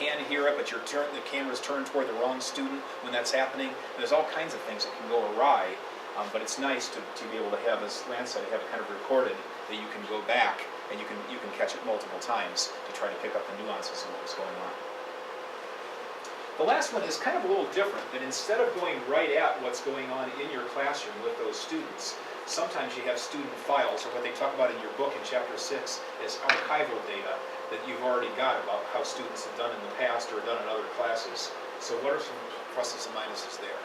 can hear it, but the camera's turned toward the wrong student when that's happening. There's all kinds of things that can go awry, but it's nice to be able to have, as Lance said, have it kind of recorded that you can go back and you can catch it multiple times to try to pick up the nuances of what's going on. The last one is kind of a little different, that instead of going right at what's going on in your classroom with those students, sometimes you have student files, or what they talk about in your book in chapter 6 is archival data that you've already got about how students have done in the past or done in other classes. So what are some pluses and minuses there?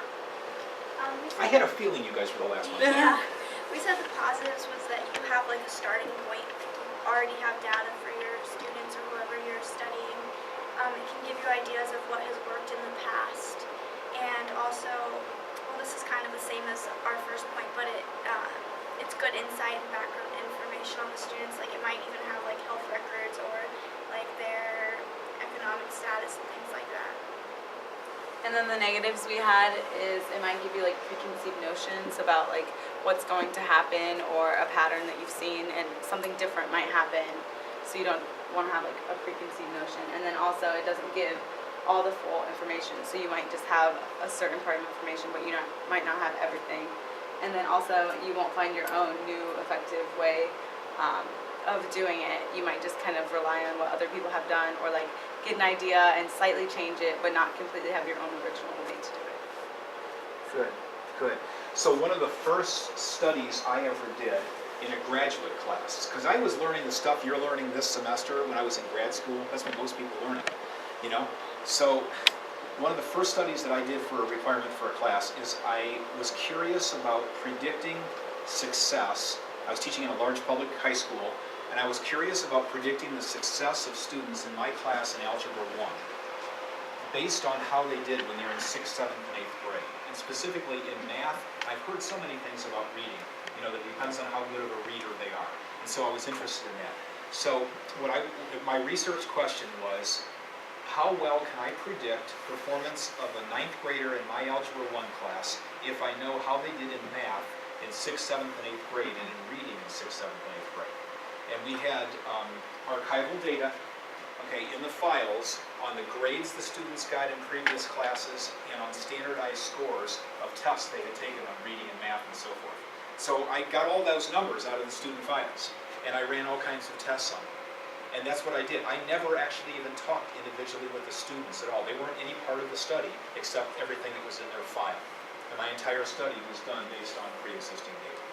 I had a feeling you guys were the last one. Yeah. We said the positives was that you have like a starting point. You already have data for your students or whoever you're studying. It can give you ideas of what has worked in the past. And also, well, this is kind of the same as our first point, but it's good insight and background information on the students. Like it might even have like health records or like their economic status and things like that. And then the negatives we had is it might give you like preconceived notions about like what's going to happen or a pattern that you've seen, and something different might happen, so you don't want to have like a preconceived notion. And then also it doesn't give all the full information, so you might just have a certain part of information, but you might not have everything. And then also you won't find your own new effective way of doing it. You might just kind of rely on what other people have done, or like get an idea and slightly change it, but not completely have your own original way to do it. Good, good. So one of the first studies I ever did in a graduate class, because I was learning the stuff you're learning this semester when I was in grad school. That's what most people learn it, you know? So one of the first studies that I did for a requirement for a class is I was curious about predicting success. I was teaching in a large public high school, and I was curious about predicting the success of students in my class in Algebra 1 based on how they did when they're in 6th, 7th, and 8th grade. And specifically in math, I've heard so many things about reading, you know, that depends on how good of a reader they are. And so I was interested in that. So my research question was, how well can I predict performance of a 9th grader in my Algebra 1 class if I know how they did in math in 6th, 7th, and 8th grade, and in reading in 6th, 7th, and 8th grade? And we had archival data, okay, in the files on the grades the students got in previous classes and on standardized scores of tests they had taken on reading and math and so forth. So I got all those numbers out of the student files, and I ran all kinds of tests on them. And that's what I did. I never actually even talked individually with the students at all. They weren't any part of the study except everything that was in their file. And my entire study was done based on pre-existing data.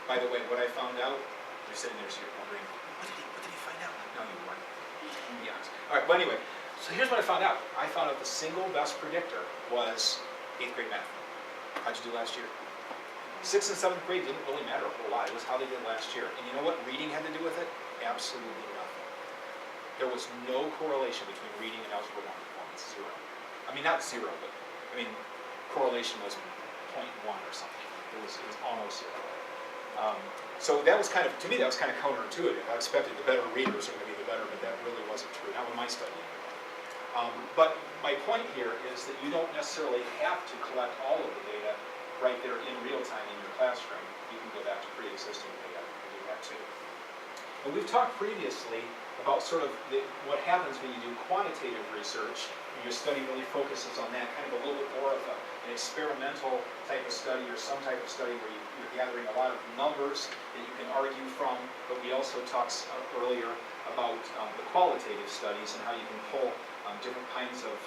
By the way, what I found out, you're sitting there, so you're wondering, what did he find out? No, you weren't. Yeah. All right, but anyway, so here's what I found out. I found out the single best predictor was 8th grade math. How'd you do last year? 6th and 7th grade didn't really matter a whole lot. It was how they did last year. And you know what reading had to do with it? Absolutely nothing. There was no correlation between reading and Algebra 1 performance, zero. I mean, not zero, but I mean, correlation was 0.1 or something. It was almost zero. So that was kind of, to me, that was kind of counterintuitive. I expected the better readers are going to be the better, but that really wasn't true. Not with my study. But my point here is that you don't necessarily have to collect all of the data right there in real time in your classroom. You can go back to pre-existing data and do that too. And we've talked previously about sort of what happens when you do quantitative research. Your study really focuses on that, kind of a little bit more of an experimental type of study, or some type of study where you're gathering a lot of numbers that you can argue from. But we also talked earlier about the qualitative studies and how you can pull different kinds of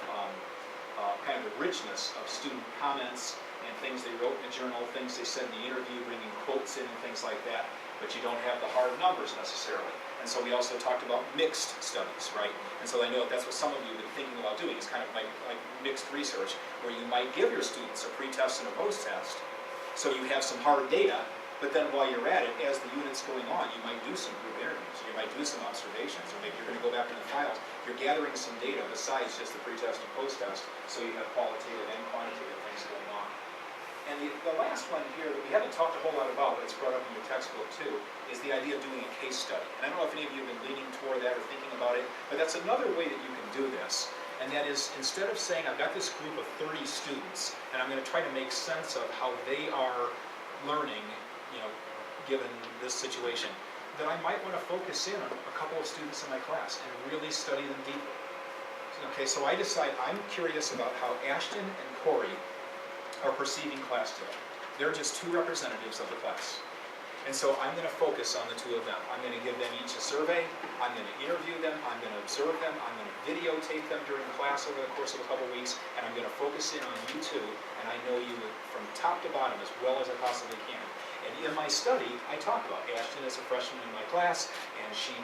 kind of the richness of student comments and things they wrote in the journal, things they said in the interview, bringing quotes in and things like that. But you don't have the hard numbers necessarily. And so we also talked about mixed studies, right? And so I know that's what some of you have been thinking about doing, is kind of like mixed research, where you might give your students a pre-test and a post-test, so you have some hard data, but then while you're at it, as the unit's going on, you might do some group interviews, you might do some observations, or maybe you're going to go back in the files. You're gathering some data besides just the pre-test and post-test, so you have qualitative and quantitative things going on. And the last one here that we haven't talked a whole lot about, but it's brought up in your textbook too, is the idea of doing a case study. And I don't know if any of you have been leaning toward that or thinking about it, but that's another way that you can do this. And that is, instead of saying, I've got this group of 30 students, and I'm going to try to make sense of how they are learning, you know, given this situation, that I might want to focus in on a couple of students in my class and really study them deeply. Okay, so I decide I'm curious about how Ashton and Corey are perceiving class today. They're just two representatives of the class. And so I'm going to focus on the two of them. I'm going to give them each a survey. I'm going to interview them. I'm going to observe them. I'm going to videotape them during class over the course of a couple weeks. And I'm going to focus in on you two. And I know you from top to bottom as well as I possibly can. And in my study, I talk about Ashton as a freshman in my class. And she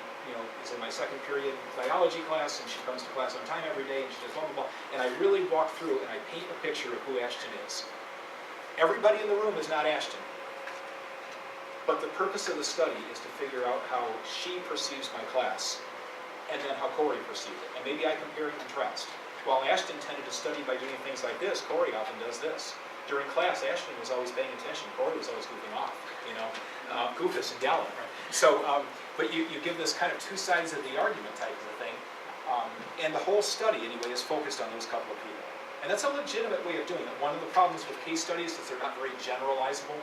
is in my second period biology class. And she comes to class on time every day. And she does blah, blah, blah. And I really walk through and I paint a picture of who Ashton is. Everybody in the room is not Ashton. But the purpose of the study is to figure out how she perceives my class, and then how Corey perceived it. And maybe I compare and contrast. While Ashton tended to study by doing things like this, Corey often does this. During class, Ashton was always paying attention. Corey was always goofing off, goofus and gallant. Right? So, but you give this kind of two sides of the argument type of a thing. And the whole study, anyway, is focused on those couple of people. And that's a legitimate way of doing it. One of the problems with case studies is they're not very generalizable.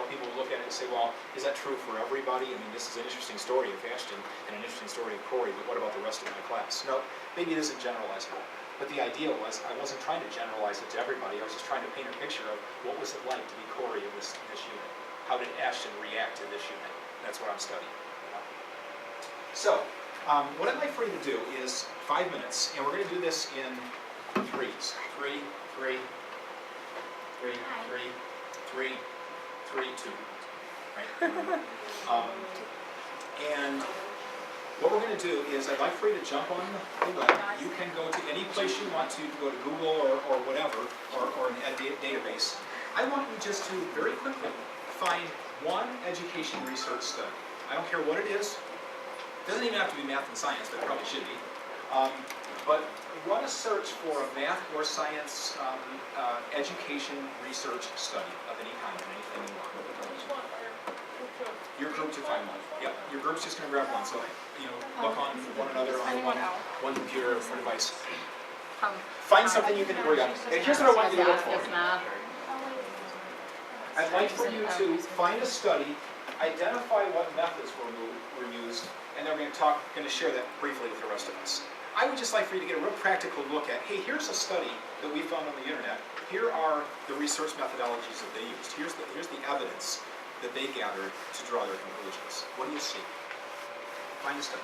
People look at it and say, well, is that true for everybody? I mean, this is an interesting story of Ashton and an interesting story of Corey, but what about the rest of my class? No, maybe it isn't generalizable. But the idea was, I wasn't trying to generalize it to everybody. I was just trying to paint a picture of what was it like to be Corey in this unit. How did Ashton react to this unit? That's what I'm studying. So, what I'd like for you to do is 5 minutes, and we're going to do this in threes. 3, 3, 3, 3, 3, 3, 2. Right? And what we're going to do is I'd like for you to jump on the web. You can go to any place you want to go to Google or whatever, or an database. I want you just to very quickly find one education research study. I don't care what it is. It doesn't even have to be math and science, but it probably should be. But run a search for a math or science education research study of any kind, of anything you want. Your group to find one. Yep, your group's just going to grab one. So, look on one another on one computer or device. Find something you can agree on. And here's what I want you to look for. I'd like for you to find a study, identify what methods were used, and then we're going to share that briefly with the rest of us. I would just like for you to get a real practical look at, hey, here's a study that we found on the internet. Here are the research methodologies that they used. Here's the evidence that they gathered to draw their conclusions. What do you see? Find a study.